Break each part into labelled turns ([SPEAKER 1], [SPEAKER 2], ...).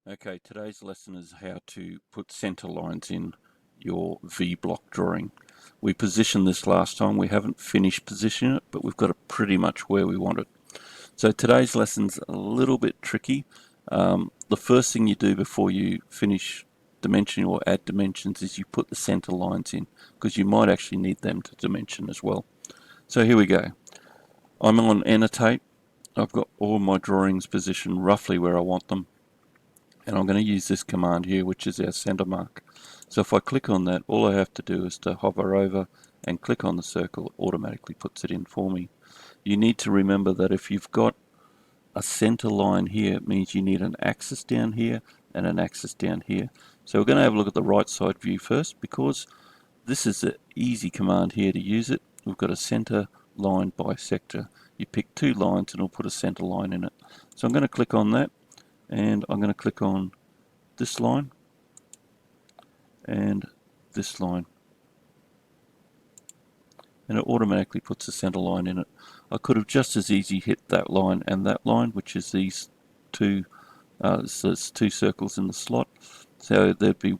[SPEAKER 1] Okay, today's lesson is how to put center lines in your V-block drawing. We positioned this last time. We haven't finished positioning it, but we've got it pretty much where we want it. So today's lesson's a little bit tricky. The first thing you do before you finish dimensioning or add dimensions is you put the center lines in, because you might actually need them to dimension as well. So here we go. I'm on annotate. I've got all my drawings positioned roughly where I want them. And I'm going to use this command here, which is our center mark. So if I click on that, all I have to do is to hover over and click on the circle. It automatically puts it in for me. You need to remember that if you've got a center line here, it means you need an axis down here and an axis down here. So we're going to have a look at the right side view first, because this is an easy command here to use it. We've got a center line bisector. You pick two lines and it'll put a center line in it. So I'm going to click on that, and I'm going to click on this line and this line, and it automatically puts a center line in it. I could have just as easy hit that line and that line, which is these two so it's two circles in the slot. So there'd be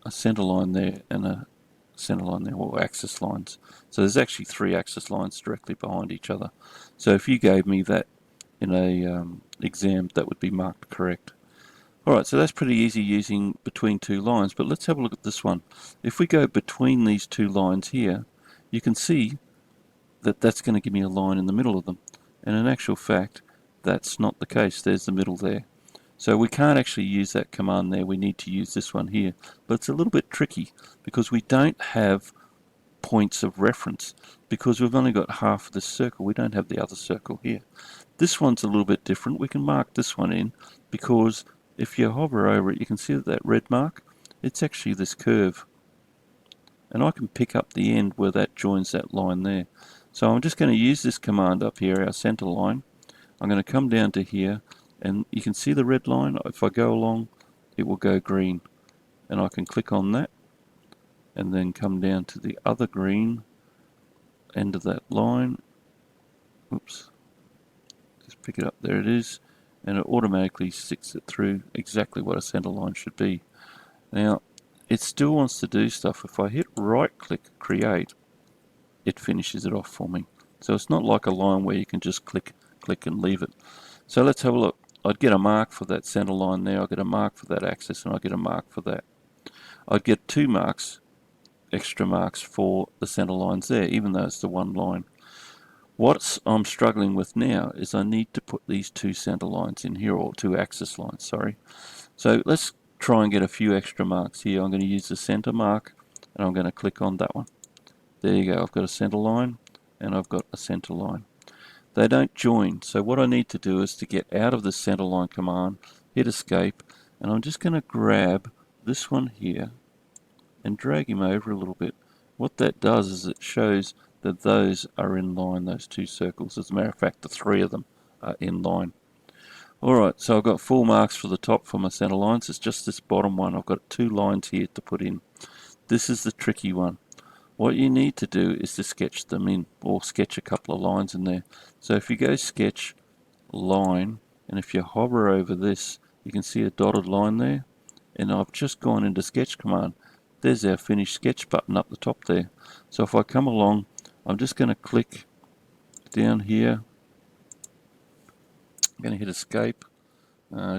[SPEAKER 1] a center line there and a center line there, or axis lines. So there's actually three axis lines directly behind each other. So if you gave me that in a exam, that would be marked correct. Alright, so that's pretty easy using between two lines, but let's have a look at this one. If we go between these two lines here, you can see that that's going to give me a line in the middle of them. And in actual fact, that's not the case. There's the middle there. So we can't actually use that command there. We need to use this one here. But it's a little bit tricky because we don't have points of reference, because we've only got half of this circle. We don't have the other circle here. This one's a little bit different. We can mark this one in, because if you hover over it, you can see that red mark, it's actually this curve. And I can pick up the end where that joins that line there. So I'm just going to use this command up here, our center line. I'm going to come down to here, and you can see the red line. If I go along, it will go green. And I can click on that, and then come down to the other green end of that line. Oops. Just pick it up. There it is. And it automatically sticks it through exactly what a center line should be. Now, it still wants to do stuff. If I hit right click create, it finishes it off for me. So it's not like a line where you can just click and leave it. So let's have a look. I'd get a mark for that center line there, I'd get a mark for that axis, and I'd get a mark for that. I'd get two marks, extra marks for the center lines there, even though it's the one line. What I'm struggling with now is I need to put these two center lines in here, or two axis lines, sorry. So let's try and get a few extra marks here. I'm going to use the center mark, and I'm going to click on that one. There you go. I've got a center line and I've got a center line. They don't join, so what I need to do is to get out of the center line command, hit escape, and I'm just going to grab this one here and drag him over a little bit. What that does is it shows that those are in line, those two circles. As a matter of fact, the three of them are in line. Alright, so I've got 4 marks for the top for my center lines. It's just this bottom one. I've got 2 lines here to put in. This is the tricky one. What you need to do is to sketch them in, or sketch a couple of lines in there. So if you go sketch line, and if you hover over this, you can see a dotted line there, and I've just gone into sketch command. There's our finish sketch button up the top there. So if I come along, I'm just going to click down here. I'm going to hit escape.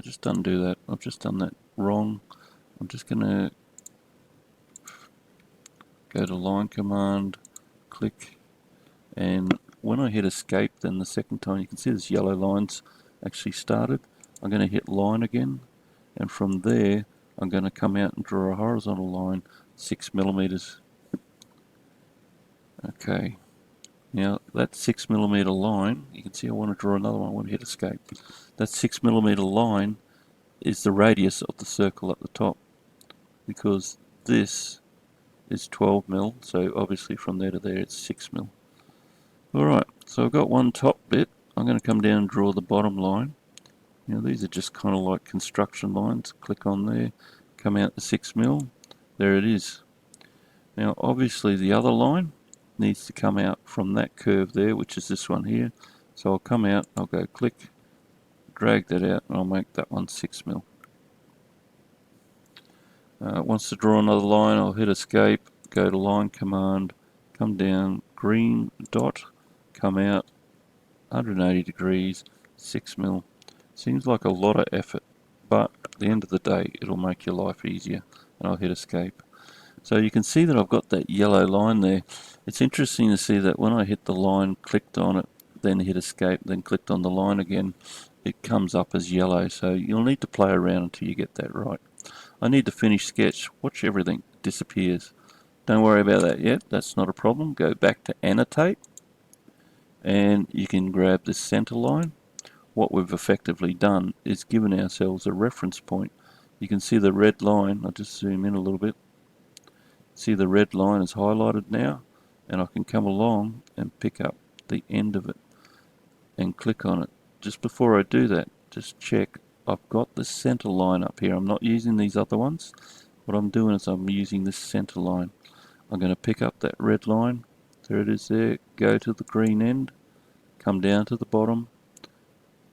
[SPEAKER 1] Just undo that. I've just done that wrong. I'm just going to go to line command, click, and when I hit escape, then the second time, you can see this yellow lines actually started. I'm going to hit line again, and from there I'm going to come out and draw a horizontal line 6 millimeters. Okay, now that 6 millimeter line, you can see I want to draw another one. I want to hit escape. That 6 millimeter line is the radius of the circle at the top, because this is 12 mil, so obviously from there to there it's 6 mil. Alright, so I've got one top bit. I'm going to come down and draw the bottom line. Now these are just kind of like construction lines. Click on there, come out to 6 mil. There it is. Now obviously the other line needs to come out from that curve there, which is this one here. So I'll come out, I'll go click, drag that out and I'll make that one 6 mil. Wants to draw another line, I'll hit escape, go to line command, come down, green dot, come out, 180 degrees, 6 mil. Seems like a lot of effort, but at the end of the day it'll make your life easier, and I'll hit escape. So you can see that I've got that yellow line there. It's interesting to see that when I hit the line, clicked on it, then hit escape, then clicked on the line again, it comes up as yellow. So you'll need to play around until you get that right. I need to finish sketch. Watch everything disappears. Don't worry about that yet. That's not a problem. Go back to annotate and you can grab this center line. What we've effectively done is given ourselves a reference point. You can see the red line. I'll just zoom in a little bit. See the red line is highlighted now, and I can come along and pick up the end of it and click on it. Just before I do that, just check I've got the center line up here. I'm not using these other ones. What I'm doing is I'm using this center line. I'm going to pick up that red line. There it is there. Go to the green end. Come down to the bottom.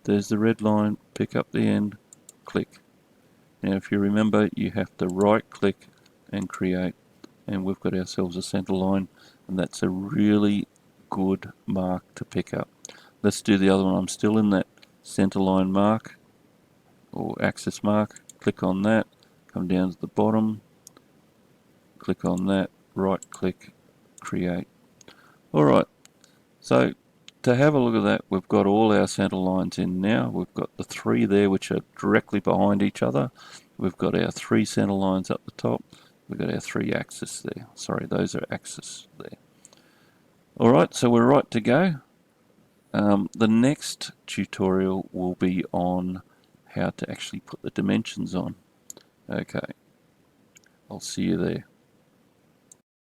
[SPEAKER 1] There's the red line. Pick up the end. Click. Now if you remember, you have to right click and create. And we've got ourselves a center line, and that's a really good mark to pick up. Let's do the other one. I'm still in that center line mark or axis mark. Click on that, come down to the bottom, click on that, right click, create. Alright, so to have a look at that, we've got all our center lines in now. We've got the three there which are directly behind each other. We've got our three center lines up the top. We've got our three axes there. Sorry, those are axes there. Alright, so we're right to go. The next tutorial will be on how to actually put the dimensions on. Okay, I'll see you there.